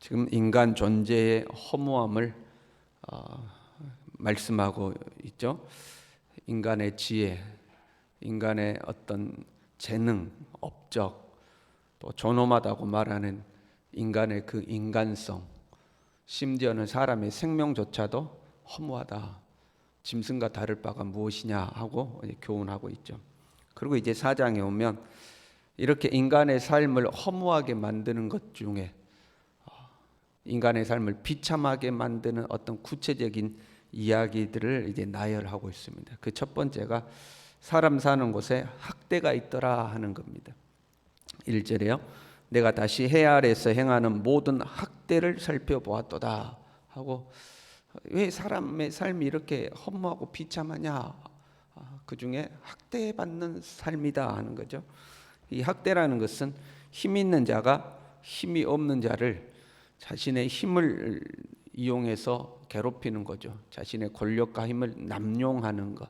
지금 인간 존재의 허무함을 말씀하고 있죠. 인간의 지혜, 인간의 어떤 재능, 업적, 또 존엄하다고 말하는 인간의 그 인간성, 심지어는 사람의 생명조차도 허무하다. 짐승과 다를 바가 무엇이냐 하고 교훈하고 있죠. 그리고 이제 4장에 오면 이렇게 인간의 삶을 허무하게 만드는 것 중에 인간의 삶을 비참하게 만드는 어떤 구체적인 이야기들을 이제 나열하고 있습니다. 그 첫 번째가 사람 사는 곳에 학대가 있더라 하는 겁니다. 1절에요. 내가 다시 해 아래에서 행하는 모든 학대를 살펴보았도다 하고, 왜 사람의 삶이 이렇게 허무하고 비참하냐? 그 중에 학대받는 삶이다 하는 거죠. 이 학대라는 것은 힘 있는 자가 힘이 없는 자를 자신의 힘을 이용해서 괴롭히는 거죠. 자신의 권력과 힘을 남용하는 것,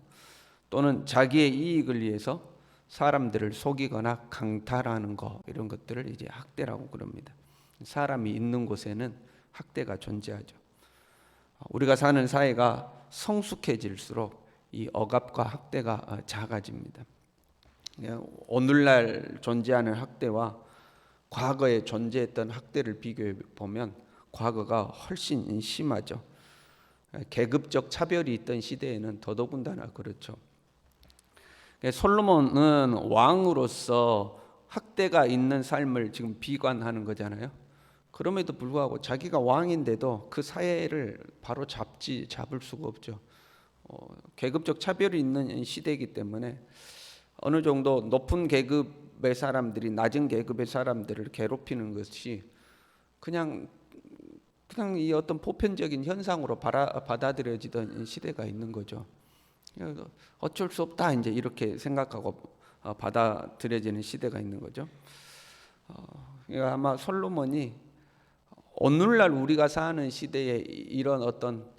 또는 자기의 이익을 위해서 사람들을 속이거나 강탈하는 것, 이런 것들을 이제 학대라고 그럽니다. 사람이 있는 곳에는 학대가 존재하죠. 우리가 사는 사회가 성숙해질수록 이 억압과 학대가 작아집니다. 오늘날 존재하는 학대와 과거에 존재했던 학대를 비교해 보면 과거가 훨씬 심하죠. 계급적 차별이 있던 시대에는 더더군다나 그렇죠. 솔로몬은 왕으로서 학대가 있는 삶을 지금 비관하는 거잖아요. 그럼에도 불구하고 자기가 왕인데도 그 사회를 바로 잡을 수가 없죠. 계급적 차별이 있는 시대이기 때문에 어느 정도 높은 계급의 사람들이 낮은 계급의 사람들을 괴롭히는 것이 그냥 이 어떤 보편적인 현상으로 받아들여지던 시대가 있는 거죠. 어쩔 수 없다 이제 이렇게 생각하고 받아들여지는 시대가 있는 거죠. 아마 솔로몬이 오늘날 우리가 사는 시대에 이런 어떤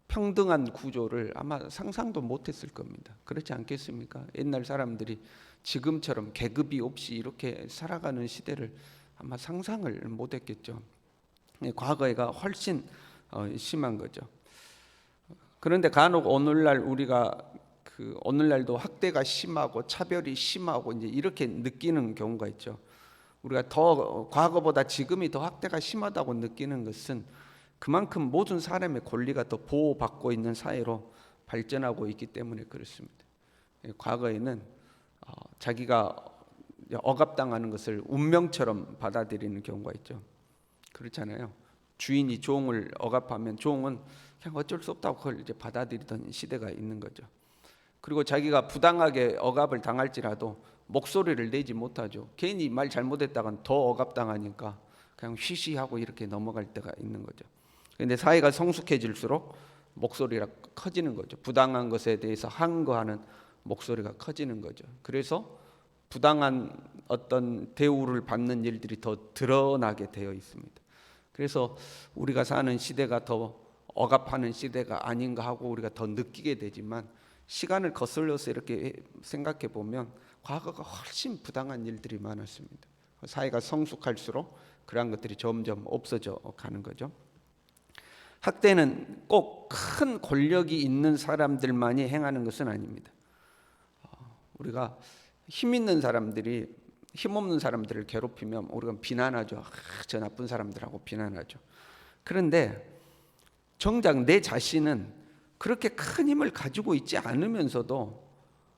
평등한 구조를 아마 상상도 못했을 겁니다. 그렇지 않겠습니까? 옛날 사람들이 지금처럼 계급이 없이 이렇게 살아가는 시대를 아마 상상을 못했겠죠. 과거에가 훨씬 심한 거죠. 그런데 간혹 오늘날 우리가 오늘날도 학대가 심하고 차별이 심하고 이제 이렇게 느끼는 경우가 있죠. 우리가 더 과거보다 지금이 더 학대가 심하다고 느끼는 것은 그만큼 모든 사람의 권리가 더 보호받고 있는 사회로 발전하고 있기 때문에 그렇습니다. 과거에는 자기가 억압당하는 것을 운명처럼 받아들이는 경우가 있죠. 그렇잖아요. 주인이 종을 억압하면 종은 그냥 어쩔 수 없다고 그걸 이제 받아들이던 시대가 있는 거죠. 그리고 자기가 부당하게 억압을 당할지라도 목소리를 내지 못하죠. 괜히 말 잘못했다간 더 억압당하니까 그냥 쉬쉬하고 이렇게 넘어갈 때가 있는 거죠. 그런데 사회가 성숙해질수록 목소리가 커지는 거죠. 부당한 것에 대해서 항거하는 목소리가 커지는 거죠. 그래서 부당한 어떤 대우를 받는 일들이 더 드러나게 되어 있습니다. 그래서 우리가 사는 시대가 더 억압하는 시대가 아닌가 하고 우리가 더 느끼게 되지만, 시간을 거슬러서 이렇게 생각해 보면 과거가 훨씬 부당한 일들이 많았습니다. 사회가 성숙할수록 그러한 것들이 점점 없어져 가는 거죠. 학대는 꼭 큰 권력이 있는 사람들만이 행하는 것은 아닙니다. 우리가 힘 있는 사람들이 힘없는 사람들을 괴롭히면 우리가 비난하죠. 저 나쁜 사람들하고 비난하죠. 그런데 정작 내 자신은 그렇게 큰 힘을 가지고 있지 않으면서도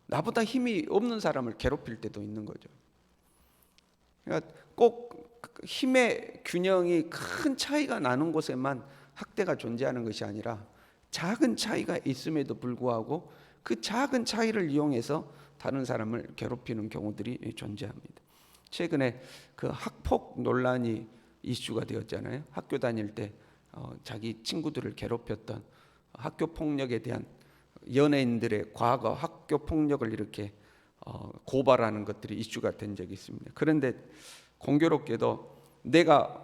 나보다 힘이 없는 사람을 괴롭힐 때도 있는 거죠. 그러니까 꼭 힘의 균형이 큰 차이가 나는 곳에만 학대가 존재하는 것이 아니라 작은 차이가 있음에도 불구하고 그 작은 차이를 이용해서 다른 사람을 괴롭히는 경우들이 존재합니다. 최근에 그 학폭 논란이 이슈가 되었잖아요. 학교 다닐 때 자기 친구들을 괴롭혔던 학교 폭력에 대한 연예인들의 과거 학교 폭력을 이렇게 고발하는 것들이 이슈가 된 적이 있습니다. 그런데 공교롭게도 내가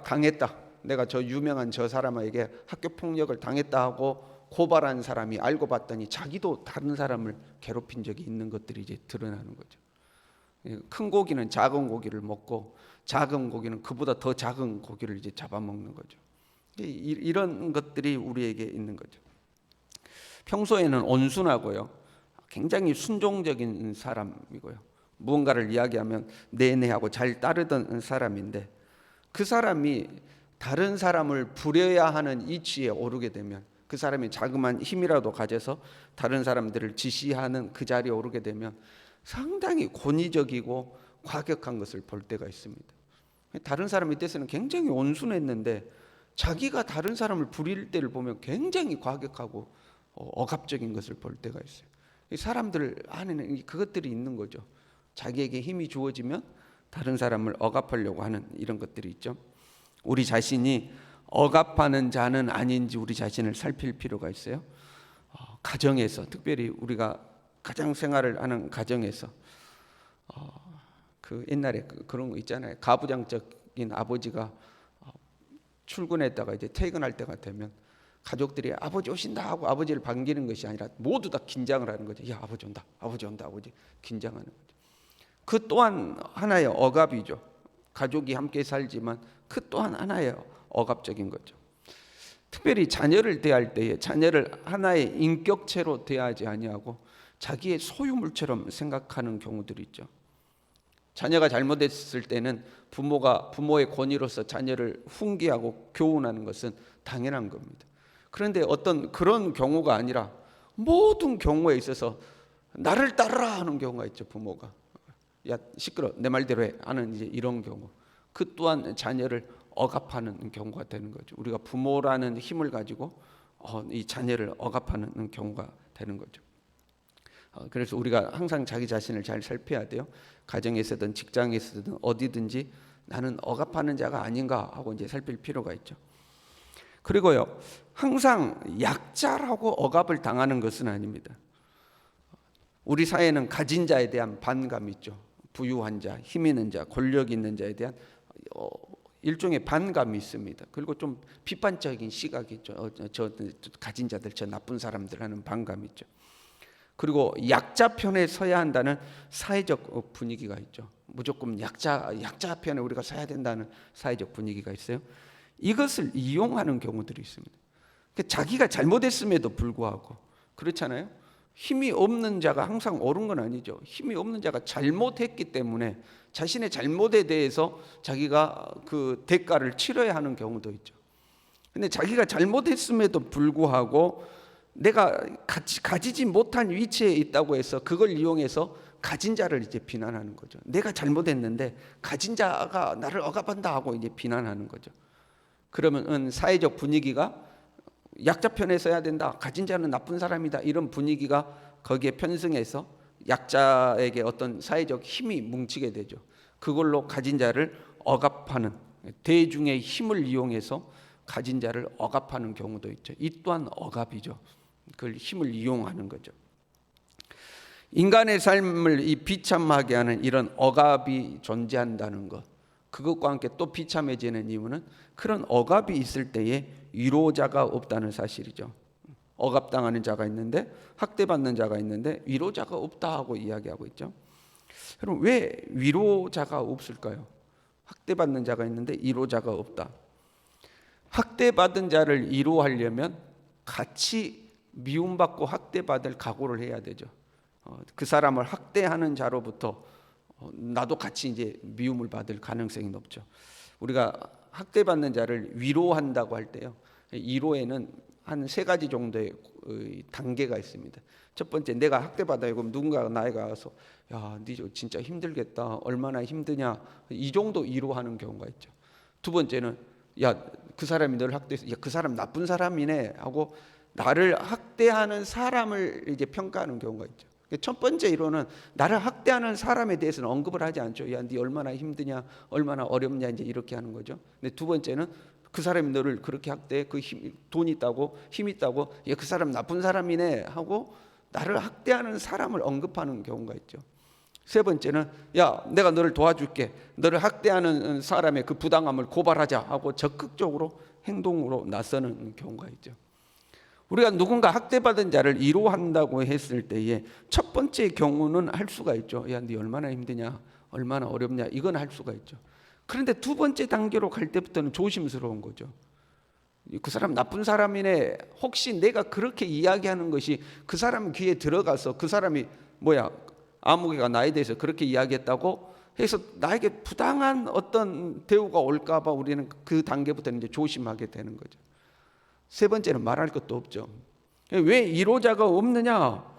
당했다, 내가 저 유명한 저 사람에게 학교 폭력을 당했다 하고 고발한 사람이 알고 봤더니 자기도 다른 사람을 괴롭힌 적이 있는 것들이 이제 드러나는 거죠. 큰 고기는 작은 고기를 먹고 작은 고기는 그보다 더 작은 고기를 이제 잡아먹는 거죠. 이런 것들이 우리에게 있는 거죠. 평소에는 온순하고요, 굉장히 순종적인 사람이고요, 무언가를 이야기하면 내내하고 잘 따르던 사람인데, 그 사람이 다른 사람을 부려야 하는 이치에 오르게 되면, 그 사람이 자그마한 힘이라도 가져서 다른 사람들을 지시하는 그 자리에 오르게 되면 상당히 권위적이고 과격한 것을 볼 때가 있습니다. 다른 사람에 대해서는 굉장히 온순했는데 자기가 다른 사람을 부릴 때를 보면 굉장히 과격하고 억압적인 것을 볼 때가 있어요. 사람들 안에는 그것들이 있는 거죠. 자기에게 힘이 주어지면 다른 사람을 억압하려고 하는 이런 것들이 있죠. 우리 자신이 억압하는 자는 아닌지 우리 자신을 살필 필요가 있어요. 가정에서, 특별히 우리가 가정 생활을 하는 가정에서 그 옛날에 그런 거 있잖아요. 가부장적인 아버지가 출근했다가 이제 퇴근할 때가 되면 가족들이 아버지 오신다 하고 아버지를 반기는 것이 아니라 모두 다 긴장을 하는 거죠. 야, 아버지 온다, 아버지 온다, 아버지, 긴장하는 거죠. 그 또한 하나의 억압이죠. 가족이 함께 살지만 그 또한 하나의 억압적인 거죠. 특별히 자녀를 대할 때에 자녀를 하나의 인격체로 대하지 아니하고 자기의 소유물처럼 생각하는 경우들이 있죠. 자녀가 잘못했을 때는 부모가 부모의 권위로서 자녀를 훈계하고 교훈하는 것은 당연한 겁니다. 그런데 어떤 그런 경우가 아니라 모든 경우에 있어서 나를 따르라 하는 경우가 있죠. 부모가 야 시끄러 내 말대로 해 하는 이제 이런 경우, 그 또한 자녀를 억압하는 경우가 되는 거죠. 우리가 부모라는 힘을 가지고 이 자녀를 억압하는 경우가 되는 거죠. 그래서 우리가 항상 자기 자신을 잘 살펴야 돼요. 가정에서든 직장에서든 어디든지 나는 억압하는 자가 아닌가 하고 이제 살필 필요가 있죠. 그리고요, 항상 약자라고 억압을 당하는 것은 아닙니다. 우리 사회는 가진 자에 대한 반감이 있죠. 부유한 자, 힘 있는 자, 권력 있는 자에 대한 일종의 반감이 있습니다. 그리고 좀 비판적인 시각이 있죠. 저 가진 자들, 저 나쁜 사람들 하는 반감이 있죠. 그리고 약자 편에 서야 한다는 사회적 분위기가 있죠. 무조건 약자 편에 우리가 서야 된다는 사회적 분위기가 있어요. 이것을 이용하는 경우들이 있습니다. 자기가 잘못했음에도 불구하고, 그렇잖아요. 힘이 없는 자가 항상 옳은 건 아니죠. 힘이 없는 자가 잘못했기 때문에 자신의 잘못에 대해서 자기가 그 대가를 치러야 하는 경우도 있죠. 근데 자기가 잘못했음에도 불구하고 내가 가지지 못한 위치에 있다고 해서 그걸 이용해서 가진 자를 이제 비난하는 거죠. 내가 잘못했는데 가진 자가 나를 억압한다 하고 이제 비난하는 거죠. 그러면 사회적 분위기가 약자 편에 서야 된다, 가진 자는 나쁜 사람이다, 이런 분위기가 거기에 편승해서 약자에게 어떤 사회적 힘이 뭉치게 되죠. 그걸로 가진 자를 억압하는, 대중의 힘을 이용해서 가진 자를 억압하는 경우도 있죠. 이 또한 억압이죠. 그걸 힘을 이용하는 거죠. 인간의 삶을 이 비참하게 하는 이런 억압이 존재한다는 것, 그것과 함께 또 비참해지는 이유는 그런 억압이 있을 때에 위로자가 없다는 사실이죠. 억압당하는 자가 있는데, 학대받는 자가 있는데 위로자가 없다 하고 이야기하고 있죠. 그럼 왜 위로자가 없을까요? 학대받는 자가 있는데 위로자가 없다. 학대받은 자를 위로하려면 같이 미움받고 학대받을 각오를 해야 되죠. 그 사람을 학대하는 자로부터 나도 같이 이제 미움을 받을 가능성이 높죠. 우리가 학대받는 자를 위로한다고 할 때요, 위로에는 한 3가지 정도의 단계가 있습니다. 첫 번째, 내가 학대받아요. 그럼 누군가가 나에게 와서 야, 니 진짜 힘들겠다, 얼마나 힘드냐, 이 정도 위로하는 경우가 있죠. 두 번째는 야, 그 사람이 너를 학대해서 야, 그 사람 나쁜 사람이네 하고 나를 학대하는 사람을 이제 평가하는 경우가 있죠. 첫 번째 위로는 나를 학대하는 사람에 대해서는 언급을 하지 않죠. 야, 네 얼마나 힘드냐, 얼마나 어렵냐, 이제 이렇게 하는 거죠. 근데 두 번째는 그 사람이 너를 그렇게 학대해, 그 돈 있다고, 힘 있다고, 야, 그 사람 나쁜 사람이네 하고 나를 학대하는 사람을 언급하는 경우가 있죠. 세 번째는 야, 내가 너를 도와줄게, 너를 학대하는 사람의 그 부당함을 고발하자 하고 적극적으로 행동으로 나서는 경우가 있죠. 우리가 누군가 학대받은 자를 위로한다고 했을 때에 첫 번째 경우는 할 수가 있죠. 야, 네 얼마나 힘드냐, 얼마나 어렵냐, 이건 할 수가 있죠. 그런데 두 번째 단계로 갈 때부터는 조심스러운 거죠. 그 사람 나쁜 사람이네. 혹시 내가 그렇게 이야기하는 것이 그 사람 귀에 들어가서 그 사람이 아무개가 나에 대해서 그렇게 이야기했다고 해서 나에게 부당한 어떤 대우가 올까 봐 우리는 그 단계부터는 이제 조심하게 되는 거죠. 세 번째는 말할 것도 없죠. 왜 위로자가 없느냐?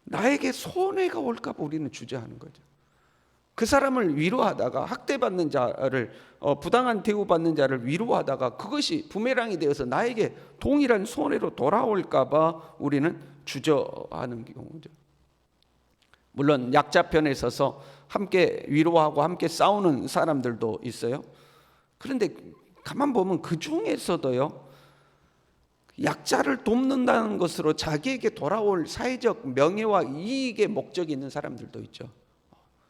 나에게 손해가 올까 봐 우리는 주저하는 거죠. 그 사람을 위로하다가 학대받는 자를 부당한 대우받는 자를 위로하다가 그것이 부메랑이 되어서 나에게 동일한 손해로 돌아올까 봐 우리는 주저하는 경우죠. 물론 약자 편에 서서 함께 위로하고 함께 싸우는 사람들도 있어요. 그런데 가만 보면 그 중에서도요, 약자를 돕는다는 것으로 자기에게 돌아올 사회적 명예와 이익의 목적이 있는 사람들도 있죠.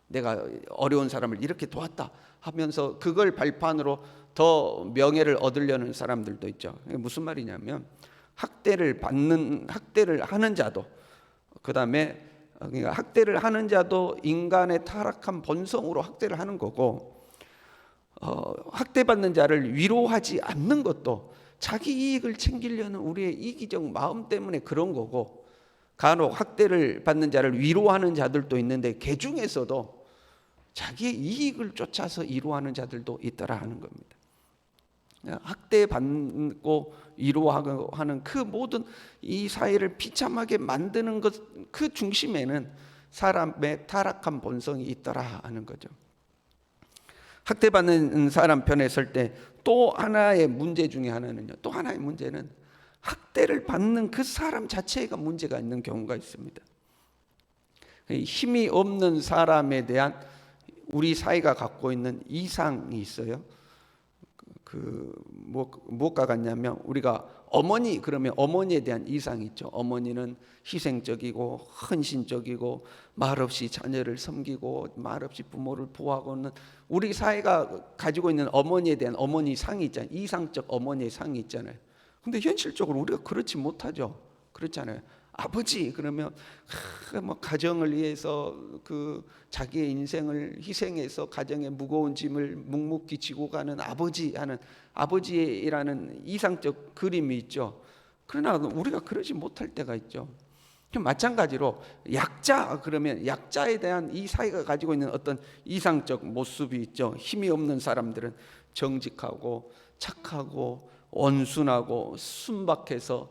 내가 어려운 사람을 이렇게 도왔다 하면서 그걸 발판으로 더 명예를 얻으려는 사람들도 있죠. 무슨 말이냐면 학대를 하는 자도, 그다음에 그러니까 학대를 하는 자도 인간의 타락한 본성으로 학대를 하는 거고, 학대받는 자를 위로하지 않는 것도 자기 이익을 챙기려는 우리의 이기적 마음 때문에 그런 거고, 간혹 학대를 받는 자를 위로하는 자들도 있는데 그 중에서도 자기의 이익을 쫓아서 위로하는 자들도 있더라 하는 겁니다. 학대받고 위로하고 하는 그 모든 이 사회를 비참하게 만드는 것, 그 중심에는 사람의 타락한 본성이 있더라 하는 거죠. 학대받는 사람 편에 설 때 또 하나의 문제 중에 하나는요, 또 하나의 문제는 학대를 받는 그 사람 자체가 문제가 있는 경우가 있습니다. 힘이 없는 사람에 대한 우리 사회가 갖고 있는 이상이 있어요. 무엇과 같냐면, 우리가 어머니 그러면 어머니에 대한 이상이 있죠. 어머니는 희생적이고 헌신적이고 말없이 자녀를 섬기고 말없이 부모를 보호하고는 우리 사회가 가지고 있는 어머니에 대한 어머니 상이 있잖아요. 이상적 어머니의 상이 있잖아요. 근데 현실적으로 우리가 그렇지 못하죠. 그렇잖아요. 아버지 그러면 가정을 위해서 그 자기의 인생을 희생해서 가정의 무거운 짐을 묵묵히 지고 가는 아버지 하는 아버지라는 이상적 그림이 있죠. 그러나 우리가 그러지 못할 때가 있죠. 마찬가지로 약자 그러면 약자에 대한 이 사회가 가지고 있는 어떤 이상적 모습이 있죠. 힘이 없는 사람들은 정직하고 착하고 온순하고 순박해서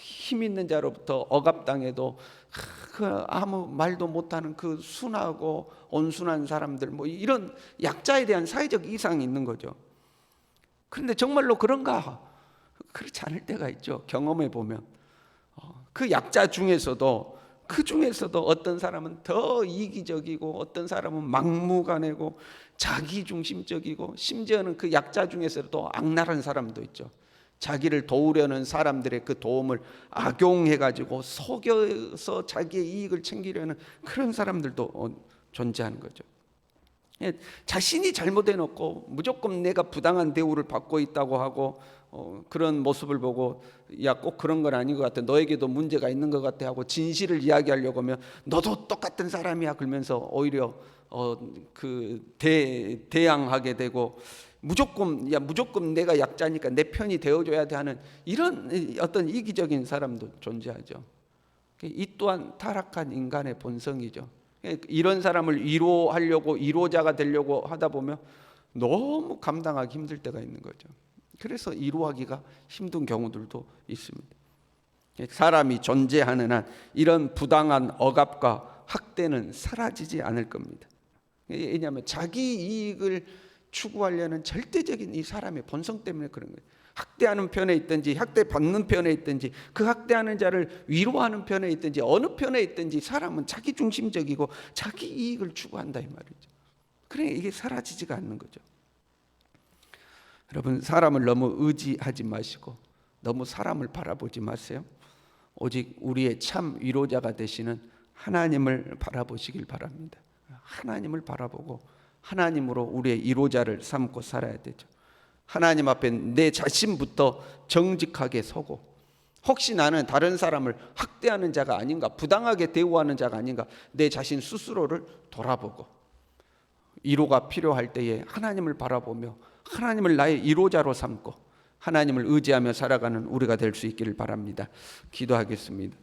힘 있는 자로부터 억압당해도 아무 말도 못하는 그 순하고 온순한 사람들, 이런 약자에 대한 사회적 이상이 있는 거죠. 그런데 정말로 그런가? 그렇지 않을 때가 있죠. 경험해 보면 그 약자 중에서도 어떤 사람은 더 이기적이고 어떤 사람은 막무가내고 자기중심적이고 심지어는 그 약자 중에서도 악랄한 사람도 있죠. 자기를 도우려는 사람들의 그 도움을 악용해가지고 속여서 자기의 이익을 챙기려는 그런 사람들도 존재하는 거죠. 자신이 잘못해놓고 무조건 내가 부당한 대우를 받고 있다고 하고 그런 모습을 보고 야, 꼭 그런 건 아닌 것 같아, 너에게도 문제가 있는 것 같아 하고 진실을 이야기하려고 하면 너도 똑같은 사람이야 그러면서 오히려 대항하게 되고 무조건 내가 약자니까 내 편이 되어줘야 돼 하는 이런 어떤 이기적인 사람도 존재하죠. 이 또한 타락한 인간의 본성이죠. 이런 사람을 위로하려고 위로자가 되려고 하다 보면 너무 감당하기 힘들 때가 있는 거죠. 그래서 위로하기가 힘든 경우들도 있습니다. 사람이 존재하는 한 이런 부당한 억압과 학대는 사라지지 않을 겁니다. 왜냐하면 자기 이익을 추구하려는 절대적인 이 사람의 본성 때문에 그런 거예요. 학대하는 편에 있든지 학대받는 편에 있든지 그 학대하는 자를 위로하는 편에 있든지 어느 편에 있든지 사람은 자기중심적이고 자기 이익을 추구한다 이 말이죠. 그래 이게 사라지지가 않는 거죠. 여러분, 사람을 너무 의지하지 마시고 너무 사람을 바라보지 마세요. 오직 우리의 참 위로자가 되시는 하나님을 바라보시길 바랍니다. 하나님을 바라보고 하나님으로 우리의 위로자를 삼고 살아야 되죠. 하나님 앞에 내 자신부터 정직하게 서고 혹시 나는 다른 사람을 학대하는 자가 아닌가, 부당하게 대우하는 자가 아닌가, 내 자신 스스로를 돌아보고 위로가 필요할 때에 하나님을 바라보며 하나님을 나의 위로자로 삼고 하나님을 의지하며 살아가는 우리가 될 수 있기를 바랍니다. 기도하겠습니다.